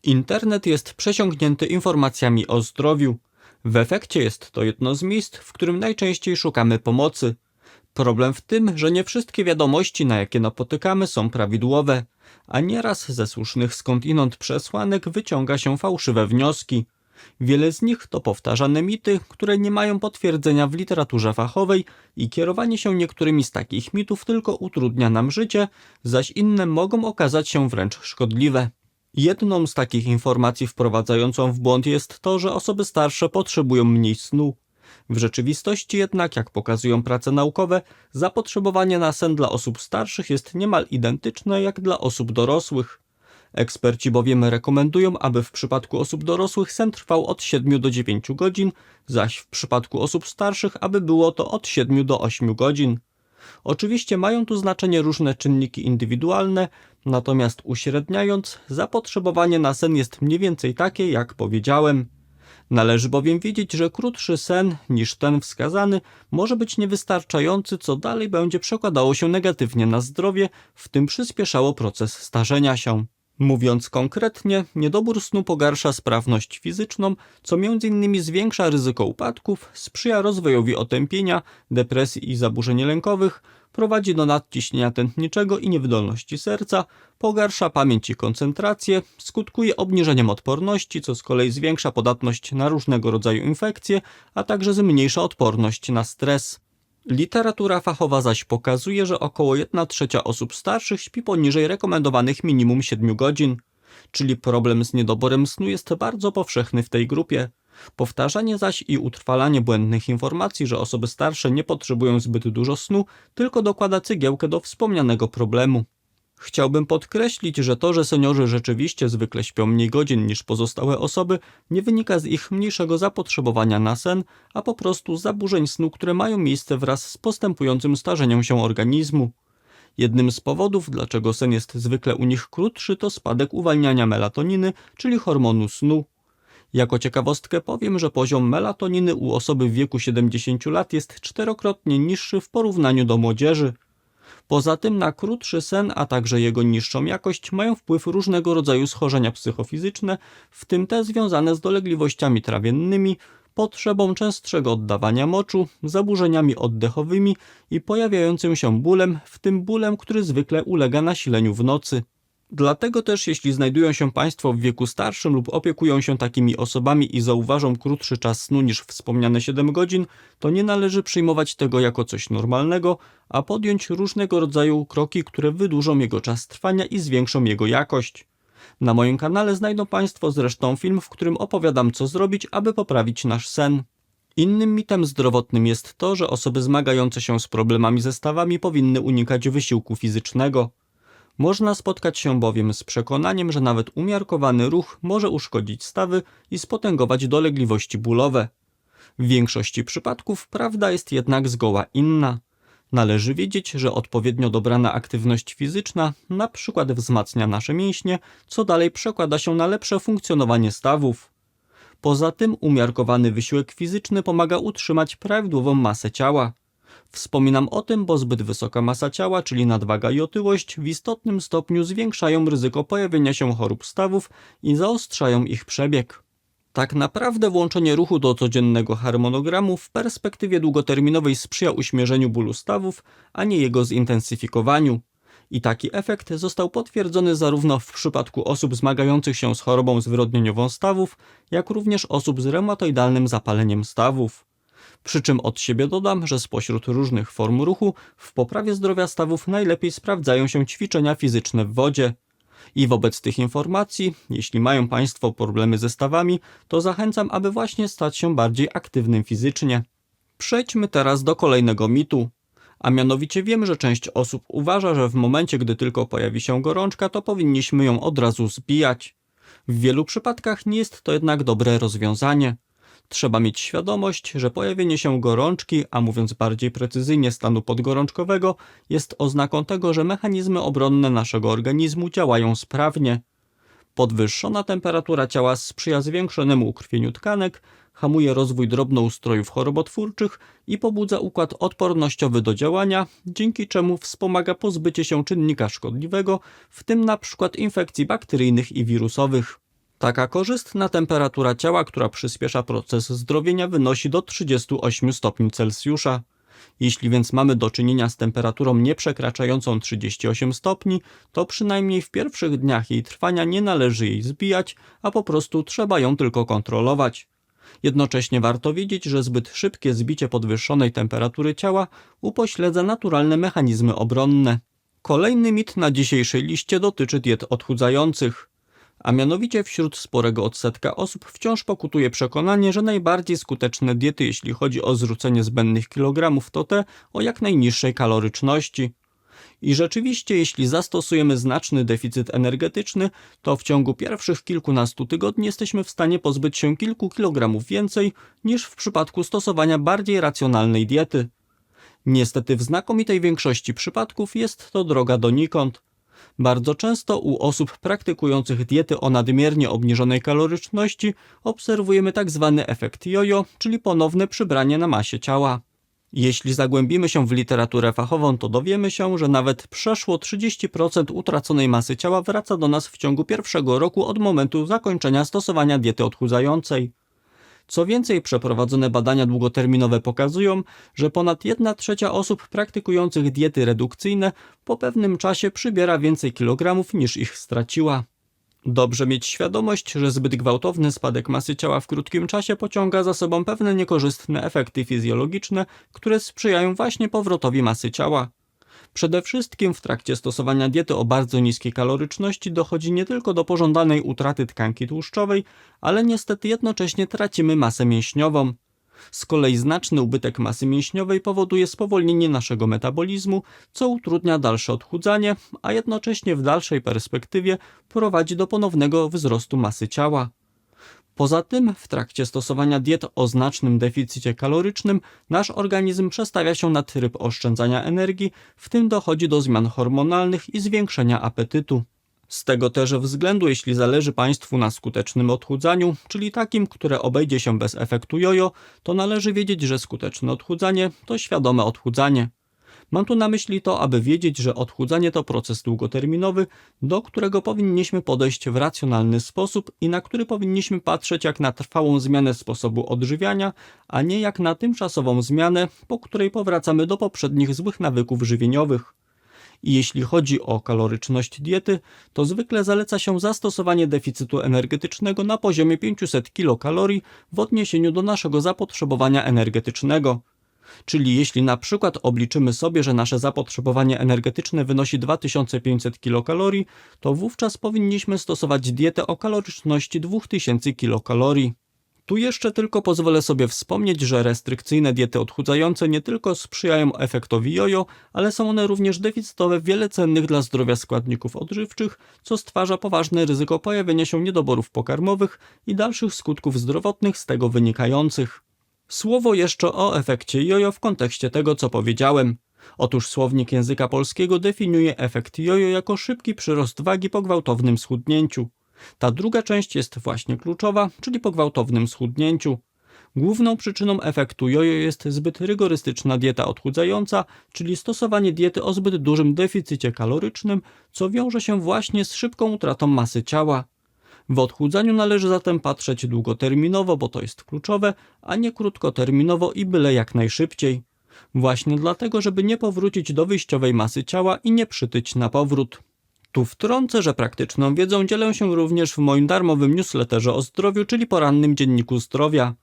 Internet jest przesiąknięty informacjami o zdrowiu. W efekcie jest to jedno z miejsc, w którym najczęściej szukamy pomocy. Problem w tym, że nie wszystkie wiadomości, na jakie napotykamy, są prawidłowe, a nieraz ze słusznych skądinąd przesłanek wyciąga się fałszywe wnioski. Wiele z nich to powtarzane mity, które nie mają potwierdzenia w literaturze fachowej i kierowanie się niektórymi z takich mitów tylko utrudnia nam życie, zaś inne mogą okazać się wręcz szkodliwe. Jedną z takich informacji wprowadzającą w błąd jest to, że osoby starsze potrzebują mniej snu. W rzeczywistości jednak, jak pokazują prace naukowe, zapotrzebowanie na sen dla osób starszych jest niemal identyczne jak dla osób dorosłych. Eksperci bowiem rekomendują, aby w przypadku osób dorosłych sen trwał od 7 do 9 godzin, zaś w przypadku osób starszych, aby było to od 7 do 8 godzin. Oczywiście mają tu znaczenie różne czynniki indywidualne, natomiast uśredniając, zapotrzebowanie na sen jest mniej więcej takie, jak powiedziałem. Należy bowiem wiedzieć, że krótszy sen niż ten wskazany może być niewystarczający, co dalej będzie przekładało się negatywnie na zdrowie, w tym przyspieszało proces starzenia się. Mówiąc konkretnie, niedobór snu pogarsza sprawność fizyczną, co m.in. zwiększa ryzyko upadków, sprzyja rozwojowi otępienia, depresji i zaburzeń lękowych, prowadzi do nadciśnienia tętniczego i niewydolności serca, pogarsza pamięć i koncentrację, skutkuje obniżeniem odporności, co z kolei zwiększa podatność na różnego rodzaju infekcje, a także zmniejsza odporność na stres. Literatura fachowa zaś pokazuje, że około 1/3 osób starszych śpi poniżej rekomendowanych minimum 7 godzin, czyli problem z niedoborem snu jest bardzo powszechny w tej grupie. Powtarzanie zaś i utrwalanie błędnych informacji, że osoby starsze nie potrzebują zbyt dużo snu, tylko dokłada cegiełkę do wspomnianego problemu. Chciałbym podkreślić, że to, że seniorzy rzeczywiście zwykle śpią mniej godzin niż pozostałe osoby, nie wynika z ich mniejszego zapotrzebowania na sen, a po prostu z zaburzeń snu, które mają miejsce wraz z postępującym starzeniem się organizmu. Jednym z powodów, dlaczego sen jest zwykle u nich krótszy, to spadek uwalniania melatoniny, czyli hormonu snu. Jako ciekawostkę powiem, że poziom melatoniny u osoby w wieku 70 lat jest 4-krotnie niższy w porównaniu do młodzieży. Poza tym na krótszy sen, a także jego niższą jakość mają wpływ różnego rodzaju schorzenia psychofizyczne, w tym te związane z dolegliwościami trawiennymi, potrzebą częstszego oddawania moczu, zaburzeniami oddechowymi i pojawiającym się bólem, w tym bólem, który zwykle ulega nasileniu w nocy. Dlatego też jeśli znajdują się Państwo w wieku starszym lub opiekują się takimi osobami i zauważą krótszy czas snu niż wspomniane 7 godzin, to nie należy przyjmować tego jako coś normalnego, a podjąć różnego rodzaju kroki, które wydłużą jego czas trwania i zwiększą jego jakość. Na moim kanale znajdą Państwo zresztą film, w którym opowiadam, co zrobić, aby poprawić nasz sen. Innym mitem zdrowotnym jest to, że osoby zmagające się z problemami ze stawami powinny unikać wysiłku fizycznego. Można spotkać się bowiem z przekonaniem, że nawet umiarkowany ruch może uszkodzić stawy i spotęgować dolegliwości bólowe. W większości przypadków prawda jest jednak zgoła inna. Należy wiedzieć, że odpowiednio dobrana aktywność fizyczna na przykład wzmacnia nasze mięśnie, co dalej przekłada się na lepsze funkcjonowanie stawów. Poza tym umiarkowany wysiłek fizyczny pomaga utrzymać prawidłową masę ciała. Wspominam o tym, bo zbyt wysoka masa ciała, czyli nadwaga i otyłość, w istotnym stopniu zwiększają ryzyko pojawienia się chorób stawów i zaostrzają ich przebieg. Tak naprawdę włączenie ruchu do codziennego harmonogramu w perspektywie długoterminowej sprzyja uśmierzeniu bólu stawów, a nie jego zintensyfikowaniu. I taki efekt został potwierdzony zarówno w przypadku osób zmagających się z chorobą zwyrodnieniową stawów, jak również osób z reumatoidalnym zapaleniem stawów. Przy czym od siebie dodam, że spośród różnych form ruchu w poprawie zdrowia stawów najlepiej sprawdzają się ćwiczenia fizyczne w wodzie. I wobec tych informacji, jeśli mają Państwo problemy ze stawami, to zachęcam, aby właśnie stać się bardziej aktywnym fizycznie. Przejdźmy teraz do kolejnego mitu. A mianowicie wiem, że część osób uważa, że w momencie, gdy tylko pojawi się gorączka, to powinniśmy ją od razu zbijać. W wielu przypadkach nie jest to jednak dobre rozwiązanie. Trzeba mieć świadomość, że pojawienie się gorączki, a mówiąc bardziej precyzyjnie stanu podgorączkowego, jest oznaką tego, że mechanizmy obronne naszego organizmu działają sprawnie. Podwyższona temperatura ciała sprzyja zwiększonemu ukrwieniu tkanek, hamuje rozwój drobnoustrojów chorobotwórczych i pobudza układ odpornościowy do działania, dzięki czemu wspomaga pozbycie się czynnika szkodliwego, w tym np. infekcji bakteryjnych i wirusowych. Taka korzystna temperatura ciała, która przyspiesza proces zdrowienia, wynosi do 38 stopni Celsjusza. Jeśli więc mamy do czynienia z temperaturą nieprzekraczającą 38 stopni, to przynajmniej w pierwszych dniach jej trwania nie należy jej zbijać, a po prostu trzeba ją tylko kontrolować. Jednocześnie warto wiedzieć, że zbyt szybkie zbicie podwyższonej temperatury ciała upośledza naturalne mechanizmy obronne. Kolejny mit na dzisiejszej liście dotyczy diet odchudzających. A mianowicie wśród sporego odsetka osób wciąż pokutuje przekonanie, że najbardziej skuteczne diety, jeśli chodzi o zrzucenie zbędnych kilogramów, to te o jak najniższej kaloryczności. I rzeczywiście, jeśli zastosujemy znaczny deficyt energetyczny, to w ciągu pierwszych kilkunastu tygodni jesteśmy w stanie pozbyć się kilku kilogramów więcej niż w przypadku stosowania bardziej racjonalnej diety. Niestety w znakomitej większości przypadków jest to droga donikąd. Bardzo często u osób praktykujących diety o nadmiernie obniżonej kaloryczności obserwujemy tzw. efekt jojo, czyli ponowne przybranie na masie ciała. Jeśli zagłębimy się w literaturę fachową, to dowiemy się, że nawet przeszło 30% utraconej masy ciała wraca do nas w ciągu pierwszego roku od momentu zakończenia stosowania diety odchudzającej. Co więcej, przeprowadzone badania długoterminowe pokazują, że ponad 1/3 osób praktykujących diety redukcyjne po pewnym czasie przybiera więcej kilogramów niż ich straciła. Dobrze mieć świadomość, że zbyt gwałtowny spadek masy ciała w krótkim czasie pociąga za sobą pewne niekorzystne efekty fizjologiczne, które sprzyjają właśnie powrotowi masy ciała. Przede wszystkim w trakcie stosowania diety o bardzo niskiej kaloryczności dochodzi nie tylko do pożądanej utraty tkanki tłuszczowej, ale niestety jednocześnie tracimy masę mięśniową. Z kolei znaczny ubytek masy mięśniowej powoduje spowolnienie naszego metabolizmu, co utrudnia dalsze odchudzanie, a jednocześnie w dalszej perspektywie prowadzi do ponownego wzrostu masy ciała. Poza tym, w trakcie stosowania diet o znacznym deficycie kalorycznym, nasz organizm przestawia się na tryb oszczędzania energii, w tym dochodzi do zmian hormonalnych i zwiększenia apetytu. Z tego też względu, jeśli zależy Państwu na skutecznym odchudzaniu, czyli takim, które obejdzie się bez efektu jojo, to należy wiedzieć, że skuteczne odchudzanie to świadome odchudzanie. Mam tu na myśli to, aby wiedzieć, że odchudzanie to proces długoterminowy, do którego powinniśmy podejść w racjonalny sposób i na który powinniśmy patrzeć jak na trwałą zmianę sposobu odżywiania, a nie jak na tymczasową zmianę, po której powracamy do poprzednich złych nawyków żywieniowych. I jeśli chodzi o kaloryczność diety, to zwykle zaleca się zastosowanie deficytu energetycznego na poziomie 500 kilokalorii w odniesieniu do naszego zapotrzebowania energetycznego. Czyli jeśli na przykład obliczymy sobie, że nasze zapotrzebowanie energetyczne wynosi 2500 kilokalorii, to wówczas powinniśmy stosować dietę o kaloryczności 2000 kilokalorii. Tu jeszcze tylko pozwolę sobie wspomnieć, że restrykcyjne diety odchudzające nie tylko sprzyjają efektowi jojo, ale są one również deficytowe w wiele cennych dla zdrowia składników odżywczych, co stwarza poważne ryzyko pojawienia się niedoborów pokarmowych i dalszych skutków zdrowotnych z tego wynikających. Słowo jeszcze o efekcie jojo w kontekście tego, co powiedziałem. Otóż słownik języka polskiego definiuje efekt jojo jako szybki przyrost wagi po gwałtownym schudnięciu. Ta druga część jest właśnie kluczowa, czyli po gwałtownym schudnięciu. Główną przyczyną efektu jojo jest zbyt rygorystyczna dieta odchudzająca, czyli stosowanie diety o zbyt dużym deficycie kalorycznym, co wiąże się właśnie z szybką utratą masy ciała. W odchudzaniu należy zatem patrzeć długoterminowo, bo to jest kluczowe, a nie krótkoterminowo i byle jak najszybciej. Właśnie dlatego, żeby nie powrócić do wyjściowej masy ciała i nie przytyć na powrót. Tu wtrącę, że praktyczną wiedzą dzielę się również w moim darmowym newsletterze o zdrowiu, czyli porannym dzienniku zdrowia.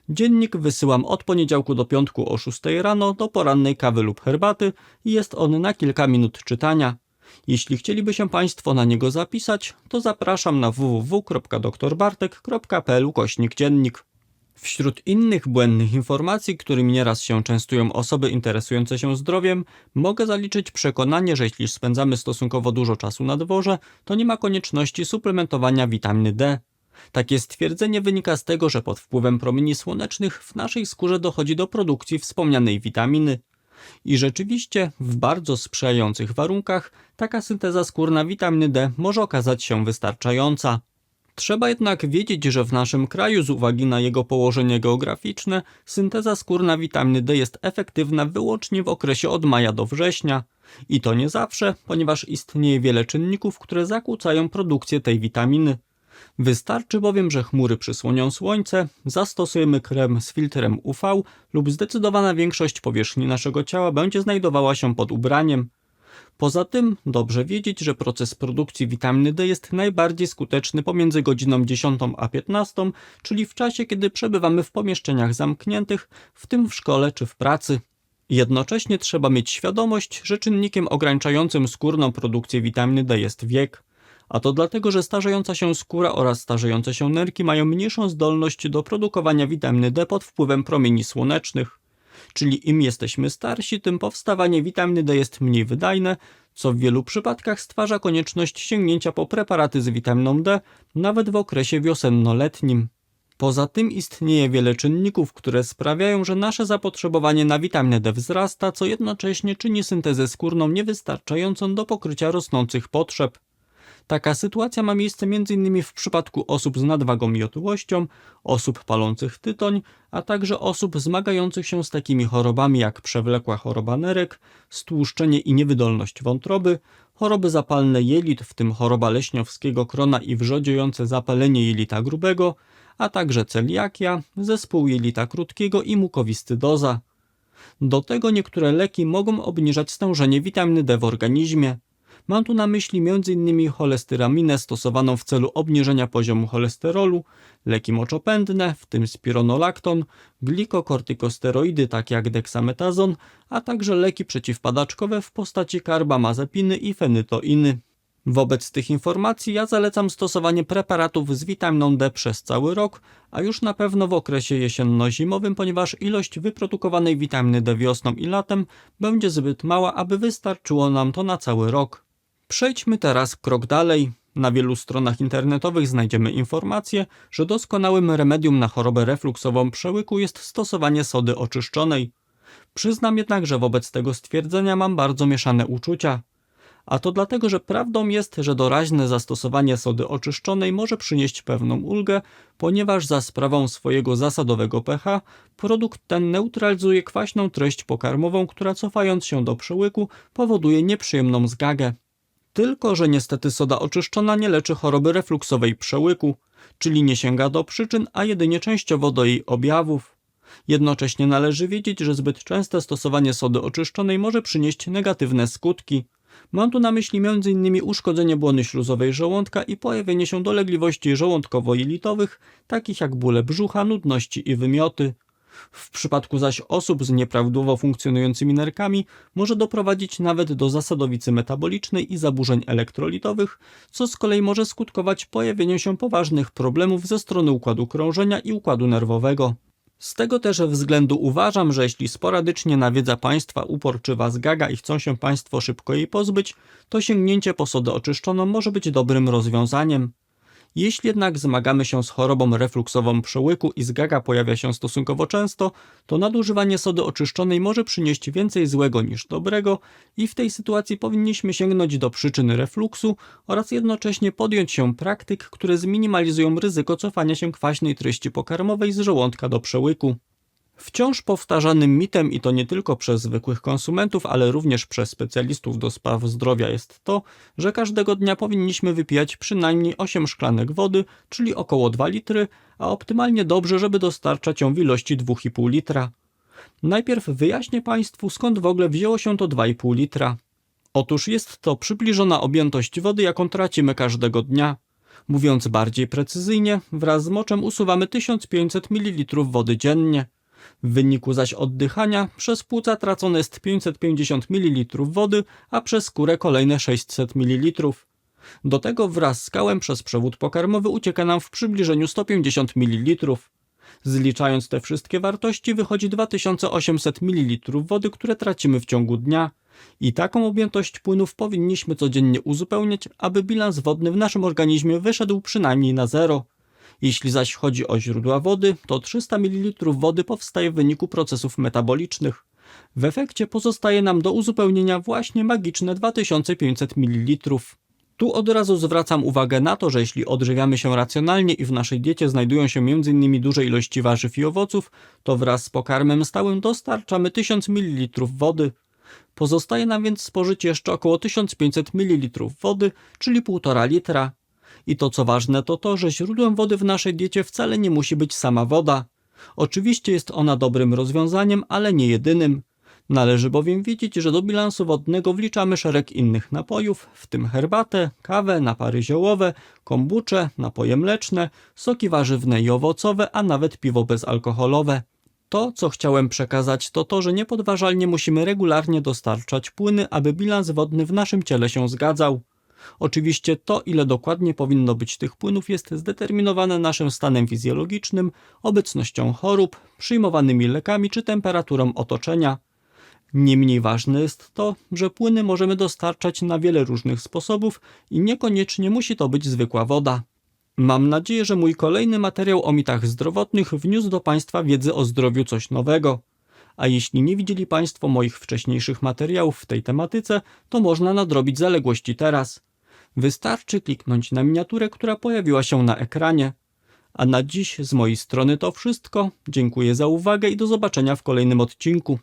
Dziennik wysyłam od poniedziałku do piątku o 6 rano do porannej kawy lub herbaty i jest on na kilka minut czytania. Jeśli chcieliby się Państwo na niego zapisać, to zapraszam na www.doktorbartek.pl/dziennik. Wśród innych błędnych informacji, którymi nieraz się częstują osoby interesujące się zdrowiem, mogę zaliczyć przekonanie, że jeśli spędzamy stosunkowo dużo czasu na dworze, to nie ma konieczności suplementowania witaminy D. Takie stwierdzenie wynika z tego, że pod wpływem promieni słonecznych w naszej skórze dochodzi do produkcji wspomnianej witaminy. I rzeczywiście w bardzo sprzyjających warunkach taka synteza skórna witaminy D może okazać się wystarczająca. Trzeba jednak wiedzieć, że w naszym kraju z uwagi na jego położenie geograficzne synteza skórna witaminy D jest efektywna wyłącznie w okresie od maja do września. I to nie zawsze, ponieważ istnieje wiele czynników, które zakłócają produkcję tej witaminy. Wystarczy bowiem, że chmury przysłonią słońce, zastosujemy krem z filtrem UV lub zdecydowana większość powierzchni naszego ciała będzie znajdowała się pod ubraniem. Poza tym dobrze wiedzieć, że proces produkcji witaminy D jest najbardziej skuteczny pomiędzy godziną 10 a 15, czyli w czasie, kiedy przebywamy w pomieszczeniach zamkniętych, w tym w szkole czy w pracy. Jednocześnie trzeba mieć świadomość, że czynnikiem ograniczającym skórną produkcję witaminy D jest wiek. A to dlatego, że starzejąca się skóra oraz starzejące się nerki mają mniejszą zdolność do produkowania witaminy D pod wpływem promieni słonecznych. Czyli im jesteśmy starsi, tym powstawanie witaminy D jest mniej wydajne, co w wielu przypadkach stwarza konieczność sięgnięcia po preparaty z witaminą D, nawet w okresie wiosenno-letnim. Poza tym istnieje wiele czynników, które sprawiają, że nasze zapotrzebowanie na witaminę D wzrasta, co jednocześnie czyni syntezę skórną niewystarczającą do pokrycia rosnących potrzeb. Taka sytuacja ma miejsce m.in. w przypadku osób z nadwagą i otyłością, osób palących tytoń, a także osób zmagających się z takimi chorobami jak przewlekła choroba nerek, stłuszczenie i niewydolność wątroby, choroby zapalne jelit, w tym choroba leśniowskiego krona i wrzodziejące zapalenie jelita grubego, a także celiakia, zespół jelita krótkiego i mukowiscydoza. Do tego niektóre leki mogą obniżać stężenie witaminy D w organizmie. Mam tu na myśli m.in. cholestyraminę stosowaną w celu obniżenia poziomu cholesterolu, leki moczopędne, w tym spironolakton, glikokortykosteroidy takie jak deksametazon, a także leki przeciwpadaczkowe w postaci karbamazepiny i fenytoiny. Wobec tych informacji ja zalecam stosowanie preparatów z witaminą D przez cały rok, a już na pewno w okresie jesienno-zimowym, ponieważ ilość wyprodukowanej witaminy D wiosną i latem będzie zbyt mała, aby wystarczyło nam to na cały rok. Przejdźmy teraz krok dalej. Na wielu stronach internetowych znajdziemy informację, że doskonałym remedium na chorobę refluksową przełyku jest stosowanie sody oczyszczonej. Przyznam jednak, że wobec tego stwierdzenia mam bardzo mieszane uczucia. A to dlatego, że prawdą jest, że doraźne zastosowanie sody oczyszczonej może przynieść pewną ulgę, ponieważ za sprawą swojego zasadowego pH produkt ten neutralizuje kwaśną treść pokarmową, która cofając się do przełyku powoduje nieprzyjemną zgagę. Tylko że niestety soda oczyszczona nie leczy choroby refluksowej przełyku, czyli nie sięga do przyczyn, a jedynie częściowo do jej objawów. Jednocześnie należy wiedzieć, że zbyt częste stosowanie sody oczyszczonej może przynieść negatywne skutki. Mam tu na myśli m.in. uszkodzenie błony śluzowej żołądka i pojawienie się dolegliwości żołądkowo-jelitowych, takich jak bóle brzucha, nudności i wymioty. W przypadku zaś osób z nieprawidłowo funkcjonującymi nerkami może doprowadzić nawet do zasadowicy metabolicznej i zaburzeń elektrolitowych, co z kolei może skutkować pojawieniem się poważnych problemów ze strony układu krążenia i układu nerwowego. Z tego też względu uważam, że jeśli sporadycznie nawiedza Państwa uporczywa zgaga i chcą się Państwo szybko jej pozbyć, to sięgnięcie po sodę oczyszczoną może być dobrym rozwiązaniem. Jeśli jednak zmagamy się z chorobą refluksową przełyku i zgaga pojawia się stosunkowo często, to nadużywanie sody oczyszczonej może przynieść więcej złego niż dobrego i w tej sytuacji powinniśmy sięgnąć do przyczyn refluksu oraz jednocześnie podjąć się praktyk, które zminimalizują ryzyko cofania się kwaśnej treści pokarmowej z żołądka do przełyku. Wciąż powtarzanym mitem, i to nie tylko przez zwykłych konsumentów, ale również przez specjalistów do spraw zdrowia, jest to, że każdego dnia powinniśmy wypijać przynajmniej 8 szklanek wody, czyli około 2 litry, a optymalnie dobrze, żeby dostarczać ją w ilości 2,5 litra. Najpierw wyjaśnię Państwu, skąd w ogóle wzięło się to 2,5 litra. Otóż jest to przybliżona objętość wody, jaką tracimy każdego dnia. Mówiąc bardziej precyzyjnie, wraz z moczem usuwamy 1500 ml wody dziennie. W wyniku zaś oddychania przez płuca tracone jest 550 ml wody, a przez skórę kolejne 600 ml. Do tego wraz z kałem przez przewód pokarmowy ucieka nam w przybliżeniu 150 ml. Zliczając te wszystkie wartości wychodzi 2800 ml wody, które tracimy w ciągu dnia. I taką objętość płynów powinniśmy codziennie uzupełniać, aby bilans wodny w naszym organizmie wyszedł przynajmniej na zero. Jeśli zaś chodzi o źródła wody, to 300 ml wody powstaje w wyniku procesów metabolicznych. W efekcie pozostaje nam do uzupełnienia właśnie magiczne 2500 ml. Tu od razu zwracam uwagę na to, że jeśli odżywiamy się racjonalnie i w naszej diecie znajdują się m.in. duże ilości warzyw i owoców, to wraz z pokarmem stałym dostarczamy 1000 ml wody. Pozostaje nam więc spożyć jeszcze około 1500 ml wody, czyli 1,5 litra. I to co ważne to to, że źródłem wody w naszej diecie wcale nie musi być sama woda. Oczywiście jest ona dobrym rozwiązaniem, ale nie jedynym. Należy bowiem wiedzieć, że do bilansu wodnego wliczamy szereg innych napojów, w tym herbatę, kawę, napary ziołowe, kombucze, napoje mleczne, soki warzywne i owocowe, a nawet piwo bezalkoholowe. To, co chciałem przekazać, to to, że niepodważalnie musimy regularnie dostarczać płyny, aby bilans wodny w naszym ciele się zgadzał. Oczywiście to, ile dokładnie powinno być tych płynów, jest zdeterminowane naszym stanem fizjologicznym, obecnością chorób, przyjmowanymi lekami czy temperaturą otoczenia. Niemniej ważne jest to, że płyny możemy dostarczać na wiele różnych sposobów i niekoniecznie musi to być zwykła woda. Mam nadzieję, że mój kolejny materiał o mitach zdrowotnych wniósł do Państwa wiedzy o zdrowiu coś nowego. A jeśli nie widzieli Państwo moich wcześniejszych materiałów w tej tematyce, to można nadrobić zaległości teraz. Wystarczy kliknąć na miniaturę, która pojawiła się na ekranie. A na dziś z mojej strony to wszystko. Dziękuję za uwagę i do zobaczenia w kolejnym odcinku.